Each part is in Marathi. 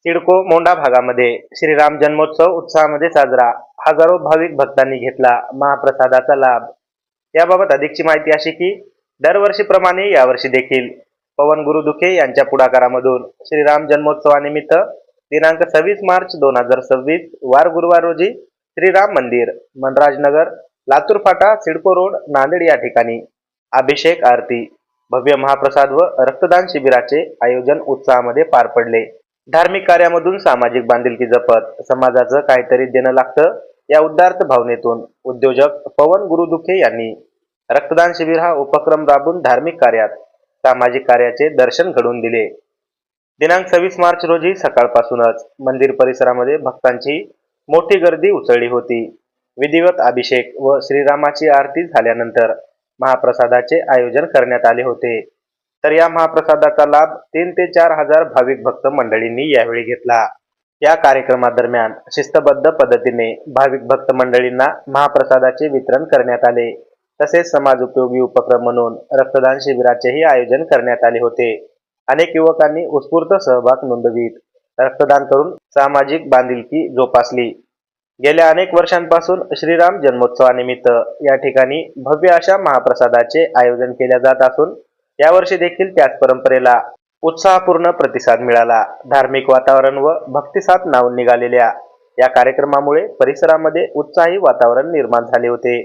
सिडको मोंढा भागामध्ये श्रीराम जन्मोत्सव उत्साहामध्ये साजरा. हजारो भाविक भक्तांनी घेतला महाप्रसादाचा लाभ. याबाबत अधिकची माहिती अशी की दरवर्षीप्रमाणे यावर्षी देखील पवन गुरुदुखे यांच्या पुढाकारामधून श्रीराम जन्मोत्सवानिमित्त दिनांक 26 मार्च 2026 वार गुरुवार रोजी श्रीराम मंदिर, मनराजनगर, लातूर फाटा, सिडको रोड, नांदेड या ठिकाणी अभिषेक आरती, भव्य महाप्रसाद व रक्तदान शिबिराचे आयोजन उत्साहामध्ये पार पडले. धार्मिक कार्यामधून सामाजिक बांधिलकी जपत समाजाचं काहीतरी देणं लागतं या उदात्त भावनेतून उद्योजक पवन गुरुदुखे यांनी रक्तदान शिबिर हा उपक्रम राबवून धार्मिक कार्यात सामाजिक कार्याचे दर्शन घडवून दिले. दिनांक 26 मार्च रोजी सकाळपासूनच मंदिर परिसरामध्ये भक्तांची मोठी गर्दी उसळली होती. विधिवत अभिषेक व श्रीरामाची आरती झाल्यानंतर महाप्रसादाचे आयोजन करण्यात आले होते. तर या महाप्रसादाचा लाभ 3 ते 4 हजार भाविक भक्त मंडळींनी यावेळी घेतला. या कार्यक्रमादरम्यान शिस्तबद्ध पद्धतीने भाविक भक्त मंडळींना महाप्रसादाचे वितरण करण्यात आले. तसेच समाज उपयोगी उपक्रम म्हणून रक्तदान शिबिराचेही आयोजन करण्यात आले होते. अनेक युवकांनी उत्स्फूर्त सहभाग नोंदवित रक्तदान करून सामाजिक बांधिलकी जोपासली. गेल्या अनेक वर्षांपासून श्रीराम जन्मोत्सवानिमित्त या ठिकाणी भव्य अशा महाप्रसादाचे आयोजन केले जात असून यावर्षी देखील त्याच परंपरेला उत्साहपूर्ण प्रतिसाद मिळाला. धार्मिक वातावरण व भक्तिसात नावून निघालेल्या या कार्यक्रमामुळे परिसरामध्ये उत्साही वातावरण निर्माण झाले होते.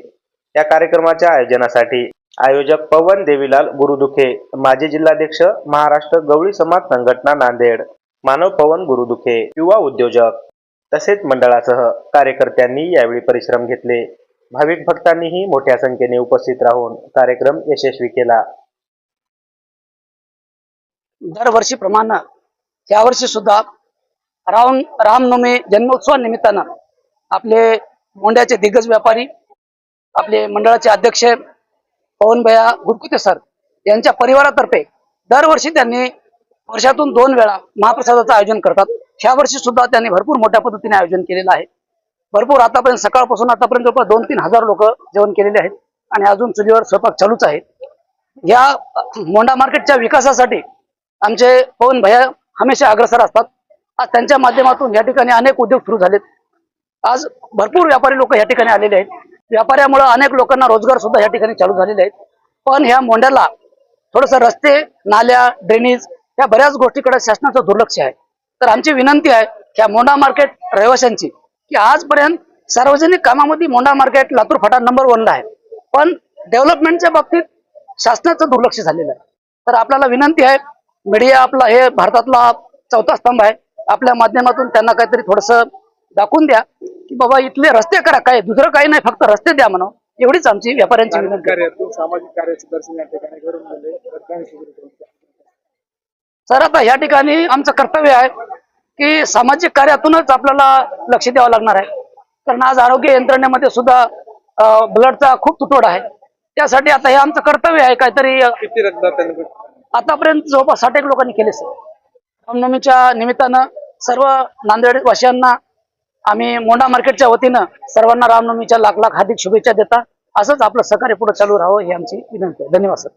या कार्यक्रमाच्या आयोजनासाठी आयोजक पवन देवीलाल गुरुदुखे, माजी जिल्हाध्यक्ष महाराष्ट्र गवळी समाज संघटना नांदेड, मानव पवन गुरुदुखे, युवा उद्योजक तसेच मंडळासह कार्यकर्त्यांनी यावेळी परिश्रम घेतले. भाविक भक्तांनीही मोठ्या संख्येने उपस्थित राहून कार्यक्रम यशस्वी केला. दरवर्षीप्रमाणे यावर्षी सुद्धा रामनवमी जन्मोत्सवा निमित्तानं आपले मोंढ्याचे दिग्गज व्यापारी, आपले मंडळाचे अध्यक्ष पवन भैया गुरकुते सर यांच्या परिवारातर्फे दरवर्षी त्यांनी वर्षातून 2 वेळा महाप्रसादाचं आयोजन करतात. ह्या वर्षी सुद्धा त्यांनी भरपूर मोठ्या पद्धतीने आयोजन केलेलं आहे. भरपूर आतापर्यंत सकाळपासून आतापर्यंत जवळपास 2-3 हजार लोक जेवण केलेले आहेत आणि अजून चुलीवर स्वयंपाक चालूच आहे. या मोंढा मार्केटच्या विकासासाठी आमचे पवन भैया हमेशा अग्रसर असतात. आज त्यांच्या माध्यमातून या ठिकाणी अनेक उद्योग सुरू झालेत. आज भरपूर व्यापारी लोक या ठिकाणी आलेले आहेत. व्यापाऱ्यामुळे अनेक लोकांना रोजगार सुद्धा या ठिकाणी चालू झालेले आहेत. पण ह्या मोंढ्याला थोडंसं रस्ते, नाल्या, ड्रेनेज या बऱ्याच गोष्टीकडे शासनाचं दुर्लक्ष आहे. तर आमची विनंती आहे की मोंढा मार्केट रहिवाशांची की आजपर्यंत सार्वजनिक कामामध्ये मोंढा मार्केट लातूर फाटा नंबर 1 ला आहे, पण डेव्हलपमेंटच्या बाबतीत शासनाचं दुर्लक्ष झालेलं आहे. तर आपल्याला विनंती आहे, मीडिया आपला हे भारतातला 4था स्तंभ आहे, आपल्या माध्यमातून त्यांना काहीतरी थोडंसं दाखवून द्या की बाबा इथले रस्ते करा, काय दुसरं काही नाही, फक्त रस्ते द्या म्हणून. एवढीच आमची व्यापाऱ्यांची विनंती आहे. सामाजिक कार्याचे दर्शन या ठिकाणी घडून आले. सर आता या ठिकाणी आमचं कर्तव्य आहे की सामाजिक कार्यातूनच आपल्याला लक्ष द्यावं लागणार आहे. कारण आज आरोग्य यंत्रणेमध्ये सुद्धा ब्लडचा खूप तुटवडा आहे. त्यासाठी आता हे आमचं कर्तव्य आहे. काहीतरी किती रक्तदात्यांनी आतापर्यंत जवळपास 60 लोकांनी केले सर. रामनवमीच्या निमित्तानं सर्व नांदेड वासियांना आम्ही मोंढा मार्केटच्या वतीनं सर्वांना रामनवमीच्या लाख लाख हार्दिक शुभेच्छा देता. असंच आपलं सहकार्य पुढे चालू राहावं ही आमची विनंती आहे. धन्यवाद सर.